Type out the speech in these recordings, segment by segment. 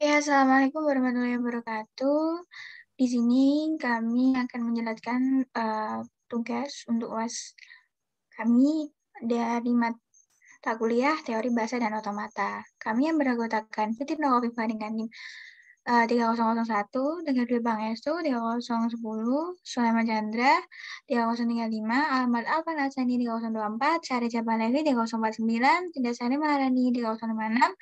Ya, Assalamualaikum warahmatullahi wabarakatuh. Di sini kami akan menjelaskan tugas untuk UAS kami dari mata kuliah Teori Bahasa dan Otomata. Kami yang beranggotakan Sutirno Kofifa dengan NIM 3001, dengan dua Bang Estu, 3010, Sulaiman Chandra, 3035, Ahmad Alvan Asani, 3024, Syahri Jabalevi, 3049, Cinta Sari Maharani, 3056,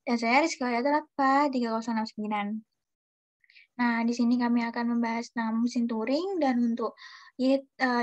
dan saya Rizky Waliatul Akfa, 3069. Nah, di sini kami akan membahas tentang mesin Turing dan untuk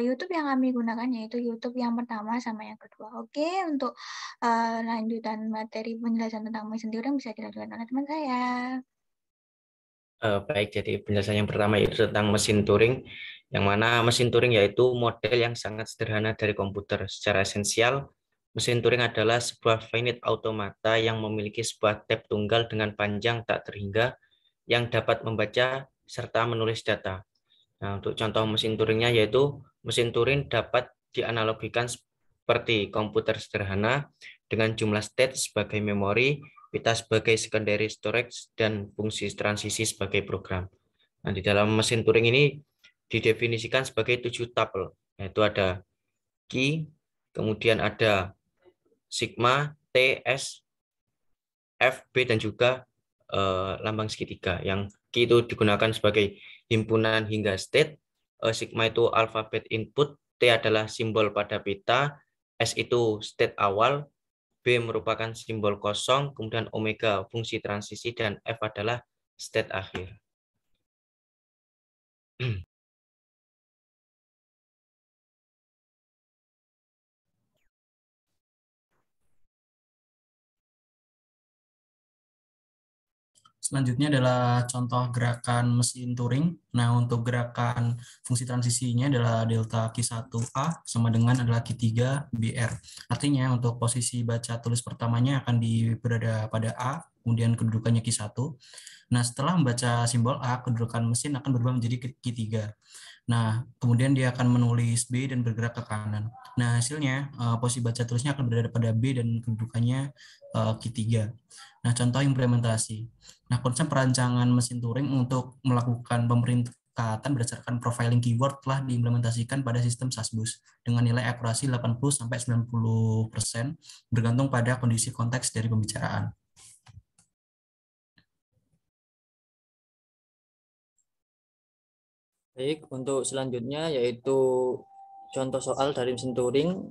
YouTube yang kami gunakan yaitu YouTube yang pertama sama yang kedua. Oke, untuk lanjutan materi penjelasan tentang mesin Turing bisa dilanjutkan oleh teman saya. Baik, jadi penjelasan yang pertama yaitu tentang mesin Turing, yang mana mesin Turing yaitu model yang sangat sederhana dari komputer. Secara esensial, mesin Turing adalah sebuah finite automata yang memiliki sebuah tab tunggal dengan panjang tak terhingga yang dapat membaca serta menulis data. Nah, untuk contoh mesin Turingnya yaitu mesin Turing dapat dianalogikan seperti komputer sederhana dengan jumlah state sebagai memori, pita sebagai secondary storage, dan fungsi transisi sebagai program. Nah, di dalam mesin Turing ini didefinisikan sebagai 7 tuple, yaitu ada key, kemudian ada sigma, T, S, F, B, dan juga lambang segitiga. Yang key itu digunakan sebagai himpunan hingga state, sigma itu alfabet input, T adalah simbol pada pita, S itu state awal, B merupakan simbol kosong, kemudian omega fungsi transisi, dan F adalah state akhir. Selanjutnya adalah contoh gerakan mesin Turing. Nah, untuk gerakan fungsi transisinya adalah delta Q1A sama dengan adalah Q3 BR. Artinya untuk posisi baca tulis pertamanya akan berada pada A, kemudian kedudukannya Q1. Nah, setelah membaca simbol A, kedudukan mesin akan berubah menjadi Q3. Nah, kemudian dia akan menulis B dan bergerak ke kanan. Nah, hasilnya posisi baca tulisnya akan berada pada B dan kedudukannya Q3. Nah, contoh implementasi. Nah, konsep perancangan mesin Turing untuk melakukan pemeringkatan berdasarkan profiling keyword telah diimplementasikan pada sistem SAS-BUS dengan nilai akurasi 80-90% bergantung pada kondisi konteks dari pembicaraan. Baik, untuk selanjutnya yaitu contoh soal dari mesin Turing,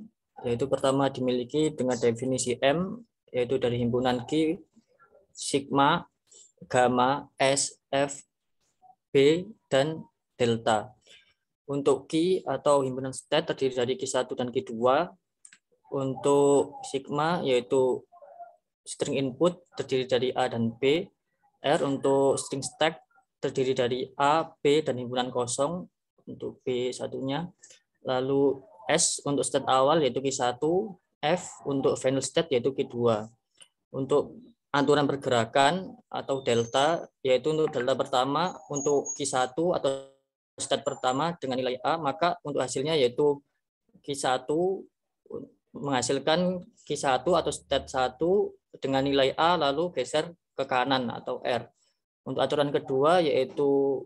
yaitu pertama dimiliki dengan definisi M, yaitu dari himpunan Q, sigma, gamma, S, F, B, dan delta. Untuk Q atau himpunan state terdiri dari Q1 dan Q2. Untuk sigma yaitu string input terdiri dari A dan B. R untuk string stack terdiri dari A, B, dan himpunan kosong untuk B satunya. Lalu S untuk state awal yaitu Q1, F untuk final state yaitu Q2. Untuk aturan pergerakan atau delta, yaitu untuk delta pertama untuk Q1 atau state pertama dengan nilai A, maka untuk hasilnya yaitu Q1 menghasilkan Q1 atau state 1 dengan nilai A lalu geser ke kanan atau R. Untuk aturan kedua yaitu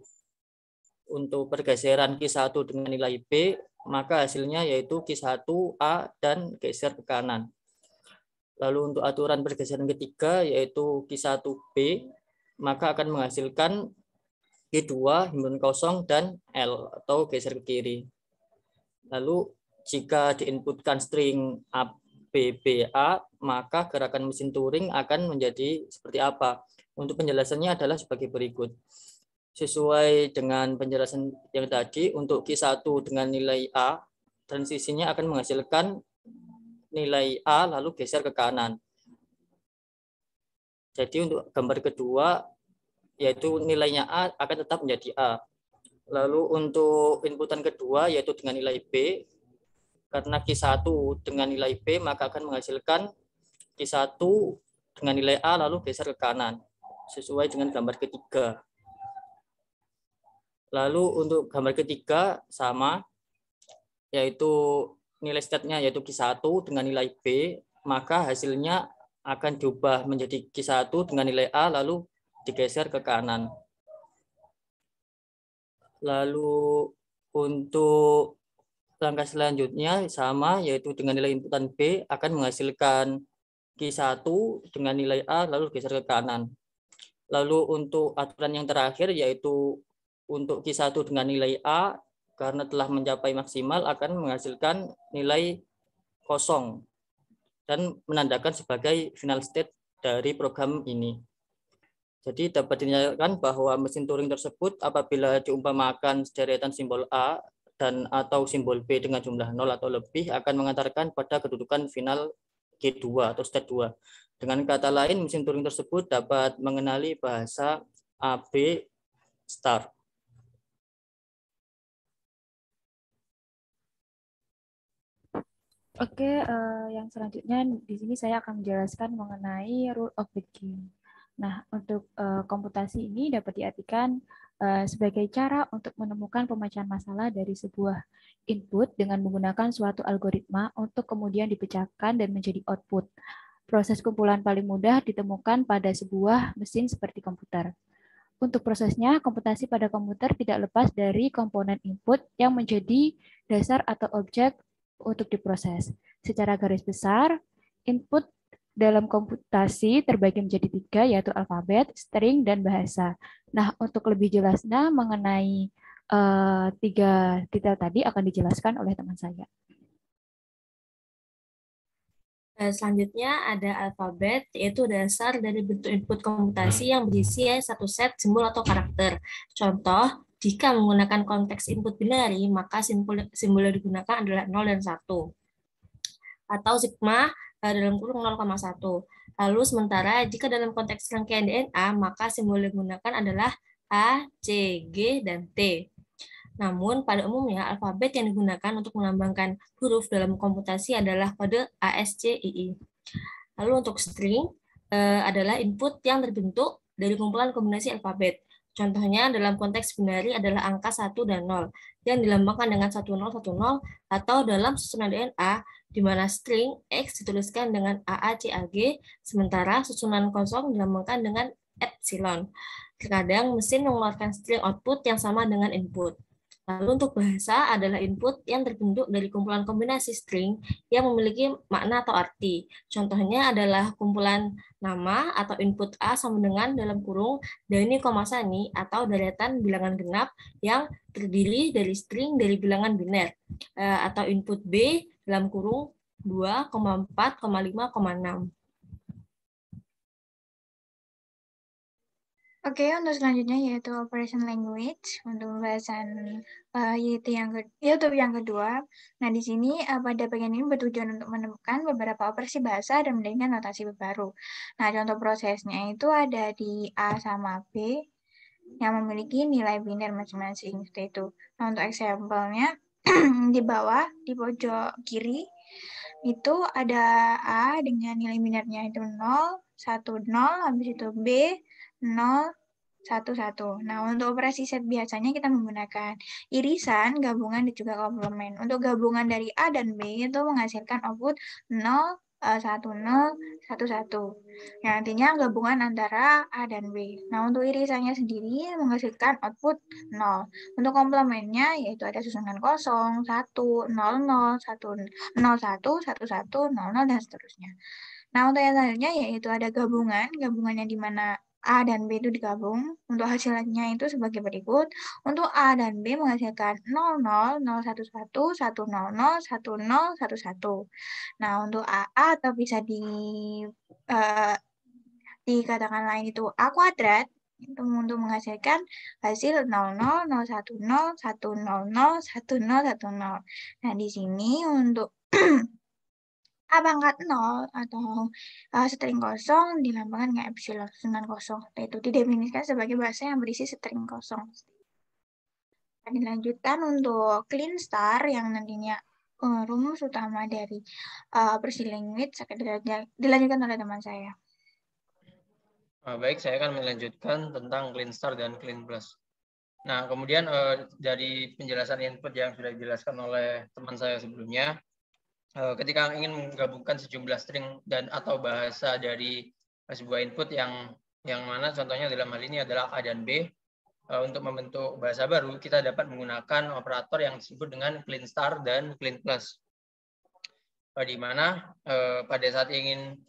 untuk pergeseran Q1 dengan nilai B, maka hasilnya yaitu Q1A dan geser ke kanan. Lalu untuk aturan pergeseran ketiga yaitu Q1B, maka akan menghasilkan Q2 himpunan kosong dan L atau geser ke kiri. Lalu jika diinputkan string ABBA, maka gerakan mesin Turing akan menjadi seperti apa? Untuk penjelasannya adalah sebagai berikut. Sesuai dengan penjelasan yang tadi, untuk Q1 dengan nilai A, transisinya akan menghasilkan nilai A lalu geser ke kanan. Jadi untuk gambar kedua, yaitu nilainya A akan tetap menjadi A. Lalu untuk inputan kedua, yaitu dengan nilai B, karena Q1 dengan nilai B, maka akan menghasilkan Q1 dengan nilai A lalu geser ke kanan, sesuai dengan gambar ketiga. Lalu untuk gambar ketiga sama, yaitu nilai state-nya yaitu Q1 dengan nilai B, maka hasilnya akan diubah menjadi Q1 dengan nilai A lalu digeser ke kanan. Lalu untuk langkah selanjutnya sama, yaitu dengan nilai inputan B akan menghasilkan Q1 dengan nilai A lalu geser ke kanan. Lalu untuk aturan yang terakhir yaitu untuk Q1 dengan nilai A karena telah mencapai maksimal akan menghasilkan nilai kosong dan menandakan sebagai final state dari program ini. Jadi dapat dinyatakan bahwa mesin Turing tersebut apabila diumpamakan sederetan simbol A dan atau simbol B dengan jumlah 0 atau lebih akan mengantarkan pada kedudukan final G2 atau state 2. Dengan kata lain, mesin Turing tersebut dapat mengenali bahasa AB star. Oke, yang selanjutnya di sini saya akan menjelaskan mengenai rule of the game. Nah, untuk komputasi ini dapat diartikan sebagai cara untuk menemukan pemecahan masalah dari sebuah input dengan menggunakan suatu algoritma untuk kemudian dipecahkan dan menjadi output. Proses kumpulan paling mudah ditemukan pada sebuah mesin seperti komputer. Untuk prosesnya, komputasi pada komputer tidak lepas dari komponen input yang menjadi dasar atau objek untuk diproses. Secara garis besar, input dalam komputasi terbagi menjadi 3, yaitu alfabet, string, dan bahasa. Nah, untuk lebih jelasnya mengenai 3 detail tadi akan dijelaskan oleh teman saya. Selanjutnya ada alfabet, yaitu dasar dari bentuk input komputasi yang berisi satu set simbol atau karakter. Contoh, jika menggunakan konteks input binary, maka simbol yang digunakan adalah 0 dan 1. Atau sigma dalam kurung 0,1. Lalu sementara jika dalam konteks rangkaian DNA, maka simbol yang digunakan adalah A, C, G, dan T. Namun pada umumnya alfabet yang digunakan untuk melambangkan huruf dalam komputasi adalah kode ASCII. Lalu untuk string adalah input yang terbentuk dari kumpulan kombinasi alfabet. Contohnya dalam konteks binary adalah angka 1 dan 0 yang dilambangkan dengan 1010 atau dalam susunan DNA di mana string X dituliskan dengan AACAG, sementara susunan kosong dilambangkan dengan epsilon. Terkadang mesin mengeluarkan string output yang sama dengan input. Lalu untuk bahasa adalah input yang terbentuk dari kumpulan kombinasi string yang memiliki makna atau arti. Contohnya adalah kumpulan nama atau input A sama dengan dalam kurung Dani, Sani atau deretan bilangan genap yang terdiri dari string dari bilangan biner atau input B dalam kurung 2, 4, 5, 6. Oke, untuk selanjutnya yaitu operation language untuk pembahasan yaitu yang kedua. Nah, di sini pada bagian ini bertujuan untuk menemukan beberapa operasi bahasa dan mendapatkan notasi baru. Nah, contoh prosesnya itu ada di A sama B yang memiliki nilai biner masing-masing seperti itu. Nah, untuk example-nya di bawah di pojok kiri itu ada A dengan nilai binernya itu 0, 1, 0, habis itu B 0, 1, 1. Nah, untuk operasi set biasanya kita menggunakan irisan, gabungan, dan juga komplement. Untuk gabungan dari A dan B itu menghasilkan output 0, 1, 0, 1, 1. Yang artinya gabungan antara A dan B. Nah, untuk irisannya sendiri menghasilkan output 0. Untuk komplementnya yaitu ada susunan kosong, 1, 0, 0, 1, 0, 1, 1, 1, 0, 0, dan seterusnya. Nah, untuk yang selanjutnya yaitu ada gabungannya di mana A dan B itu digabung. Untuk hasilnya itu sebagai berikut. Untuk A dan B menghasilkan 00, 011, 100, 10, 11. Nah, untuk AA atau bisa dikatakan lain itu A kuadrat, itu untuk menghasilkan hasil 00, 010, 100, 1010. Nah, di sini untuk A pangkat 0 atau string kosong dilambangkan dengan epsilon susunan kosong. Itu didefinisikan sebagai bahasa yang berisi string kosong. Dan dilanjutkan untuk clean star yang nantinya rumus utama dari operasi language akan dilanjutkan oleh teman saya. Baik, saya akan melanjutkan tentang clean star dan clean plus. Nah, kemudian dari penjelasan input yang sudah dijelaskan oleh teman saya sebelumnya, ketika ingin menggabungkan sejumlah string dan atau bahasa dari sebuah input yang yang mana contohnya dalam hal ini adalah A dan B. Untuk membentuk bahasa baru, kita dapat menggunakan operator yang disebut dengan clean star dan clean plus. Di mana pada saat ingin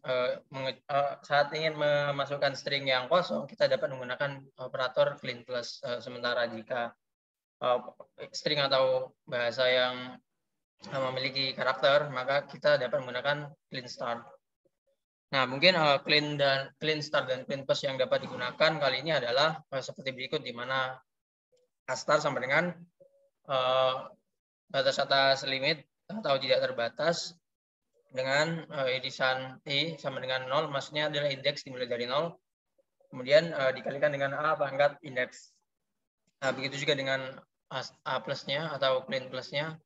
memasukkan string yang kosong, kita dapat menggunakan operator clean plus. Sementara jika string atau bahasa yang memiliki karakter, maka kita dapat menggunakan clean star. Nah, mungkin clean star dan clean plus yang dapat digunakan kali ini adalah seperti berikut, di mana astar sama dengan batas atas limit atau tidak terbatas dengan irisan i sama dengan 0, maksudnya adalah indeks dimulai dari 0, kemudian dikalikan dengan a pangkat indeks. Nah, begitu juga dengan a plusnya atau clean plusnya,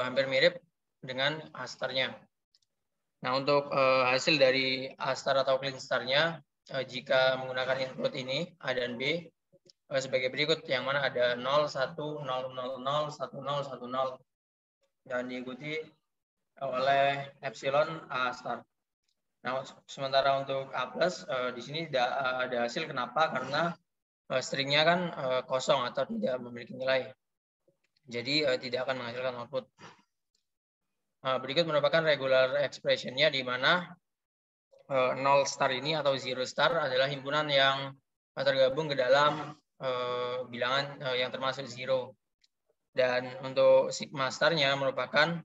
hampir mirip dengan astarnya. Nah, untuk hasil dari astar atau clean starnya, jika menggunakan input ini A dan B sebagai berikut, yang mana ada 0, 1, 0, 0, 0, 1, 0, 1, 0, dan diikuti oleh epsilon A star. Nah, sementara untuk A plus, di sini tidak ada hasil. Kenapa? Karena stringnya kan kosong atau tidak memiliki nilai. Jadi tidak akan menghasilkan output. Berikut merupakan regular expression-nya, di mana 0 star ini atau 0 star adalah himpunan yang tergabung ke dalam bilangan yang termasuk 0. Dan untuk sigma star-nya merupakan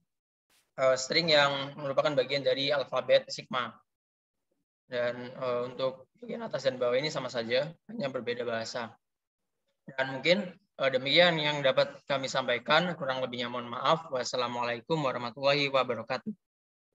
string yang merupakan bagian dari alfabet sigma. Dan untuk bagian atas dan bawah ini sama saja, hanya berbeda bahasa. Dan mungkin demikian yang dapat kami sampaikan, kurang lebihnya mohon maaf. Wassalamualaikum warahmatullahi wabarakatuh.